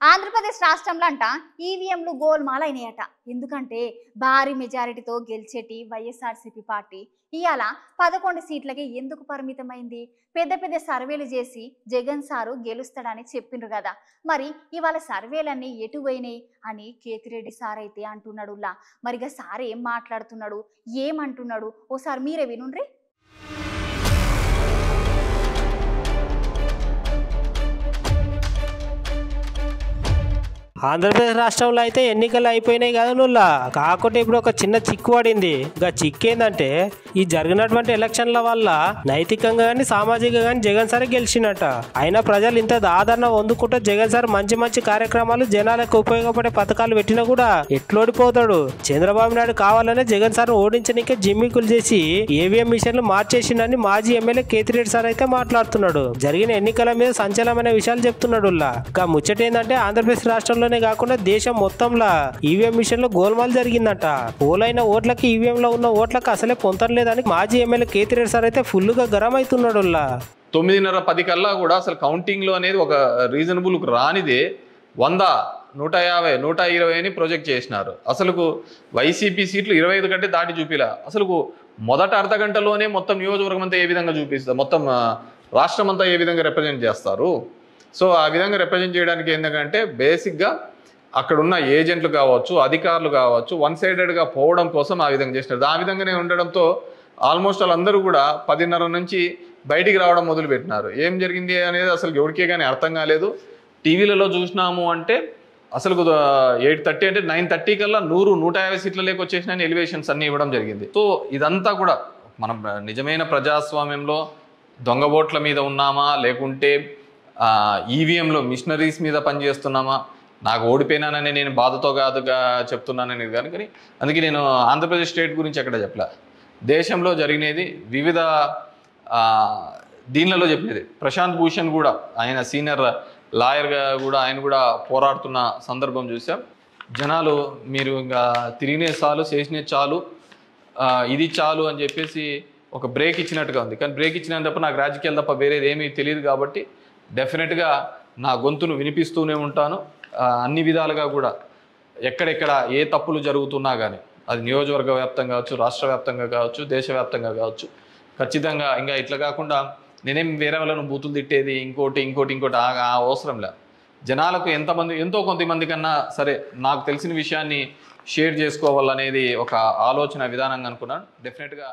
ఆంధ్రప్రదేశ్ రాష్ట్రంలో అంట ఈవీఎంలు గోల్మాలైనాయట. ఎందుకంటే భారీ మెజారిటీతో గెలిచేటి వైఎస్ఆర్సీపీ పార్టీ ఇవాళ 11 సీట్లకే ఎందుకు పరిమితమైంది? పెద్ద పెద్ద సర్వేలు చేసి జగన్ సారు గెలుస్తాడని చెప్పిండ్రు కదా. మరి ఇవాళ సర్వేలన్నీ ఎటు పోయినాయి అని కేతిరెడ్డి సార్ అయితే అంటున్నాడులా. మరిగా సార్ ఏం మాట్లాడుతున్నాడు, ఏమంటున్నాడు ఓసారి మీరే వినుండ్రి. ఆంధ్రప్రదేశ్ రాష్ట్రంలో అయితే ఎన్నికలు అయిపోయినాయి కదా నువ్వులా. కాకుంటే ఇప్పుడు ఒక చిన్న చిక్కు పడింది. ఇంకా చిక్కు ఏంటంటే ఈ జరిగినటువంటి ఎలక్షన్ల వల్ల నైతికంగా కానీ సామాజికంగా కానీ జగన్ సార్ గెలిచినట్ట. అయినా ప్రజలు ఇంత ఆదరణ పొందుకుంటే జగన్ సార్ మంచి మంచి కార్యక్రమాలు జనాలకు ఉపయోగపడే పథకాలు పెట్టినా కూడా ఎట్లోడిపోతాడు. చంద్రబాబు నాయుడు కావాలనే జగన్ సార్ ఓడించడానికే జిమ్మికులు చేసి ఏవిఎం మిషన్లు మార్చేసిండని మాజీ ఎమ్మెల్యే కేతిరెడ్డి సార్ అయితే మాట్లాడుతున్నాడు. జరిగిన ఎన్నికల మీద సంచలనమైన విషయాలు చెప్తున్నాడు. ఇంకా ముచ్చట ఏంటంటే ఆంధ్రప్రదేశ్ రాష్ట్రంలో కాకుండా దేశం మొత్తంలో ఈవీఎం మిషన్ లో గోల్మాల్ జరిగిందట. పోలైన ఓట్లకి ఈవీఎం లో ఉన్న ఓట్లకి అసలే పొంతలేదని మాజీ ఎమ్మెల్యే కేతిరెడ్డి సార్ అయితే ఫుల్ గా గరం అవుతున్నాడు. 9:30-10 కల్లా కూడా అసలు కౌంటింగ్ లో అనేది ఒక రీజనబుల్ రానిదే 100, 150, 120 అని ప్రొజెక్ట్ చేసినారు. అసలు వైసీపీ సీట్లు 25 కంటే దాటి చూపిలా. అసలు మొదట అర్ధ గంటలోనే మొత్తం నియోజకవర్గం అంతా ఏ విధంగా చూపిస్తారు, మొత్తం రాష్ట్రం అంతా ఏ విధంగా రిప్రజెంట్ చేస్తారు. సో ఆ విధంగా రిప్రజెంట్ చేయడానికి ఏంటంటే బేసిక్గా అక్కడున్న ఏజెంట్లు కావచ్చు, అధికారులు కావచ్చు, వన్ సైడెడ్గా పోవడం కోసం ఆ విధంగా చేసినారు. ఆ విధంగానే ఉండడంతో ఆల్మోస్ట్ వాళ్ళందరూ కూడా 10:30 నుంచి బయటికి రావడం మొదలుపెట్టినారు. ఏం జరిగింది అనేది అసలు ఎవరికే కానీ అర్థం కాలేదు. టీవీలలో చూసినాము అంటే అసలు 8:30 అంటే 9:30 కల్లా 100, 150 సీట్ల లేక వచ్చేసిన ఎలివేషన్స్ అన్నీ ఇవ్వడం జరిగింది. సో ఇదంతా కూడా మనం నిజమైన ప్రజాస్వామ్యంలో దొంగ ఓట్ల మీద ఉన్నామా, లేకుంటే ఈవీఎంలో మిషనరీస్ మీద పనిచేస్తున్నామా, నాకు ఓడిపోయినానని నేను బాధతో కాదుగా చెప్తున్నానని కానీ అందుకే నేను ఆంధ్రప్రదేశ్ స్టేట్ గురించి ఎక్కడ చెప్పలే. దేశంలో జరిగినది వివిధ దీనిలలో చెప్పినది. ప్రశాంత్ భూషణ్ కూడా ఆయన సీనియర్ లాయర్గా కూడా ఆయన కూడా పోరాడుతున్న సందర్భం చూసాం. జనాలు మీరు ఇంకా తిరిగినే చాలు, చేసినే చాలు, ఇది చాలు అని చెప్పేసి ఒక బ్రేక్ ఇచ్చినట్టుగా ఉంది. కానీ బ్రేక్ ఇచ్చినంత తప్ప నాకు రాజకీయాలు తప్ప వేరేది ఏమీ తెలియదు. కాబట్టి డెఫినెట్గా నా గొంతును వినిపిస్తూనే ఉంటాను. అన్ని విధాలుగా కూడా ఎక్కడెక్కడ ఏ తప్పులు జరుగుతున్నా కానీ అది నియోజకవర్గ వ్యాప్తంగా కావచ్చు, రాష్ట్ర వ్యాప్తంగా కావచ్చు, దేశవ్యాప్తంగా కావచ్చు, ఖచ్చితంగా ఇంకా ఇట్లా కాకుండా నేనేం వేరే వాళ్ళను బూతులు తిట్టేది ఇంకోటి అవసరం లే. జనాలకు ఎంతో కొంతమంది కన్నా సరే నాకు తెలిసిన విషయాన్ని షేర్ చేసుకోవాలనేది ఒక ఆలోచన విధానంగా అనుకున్నాను. డెఫినెట్గా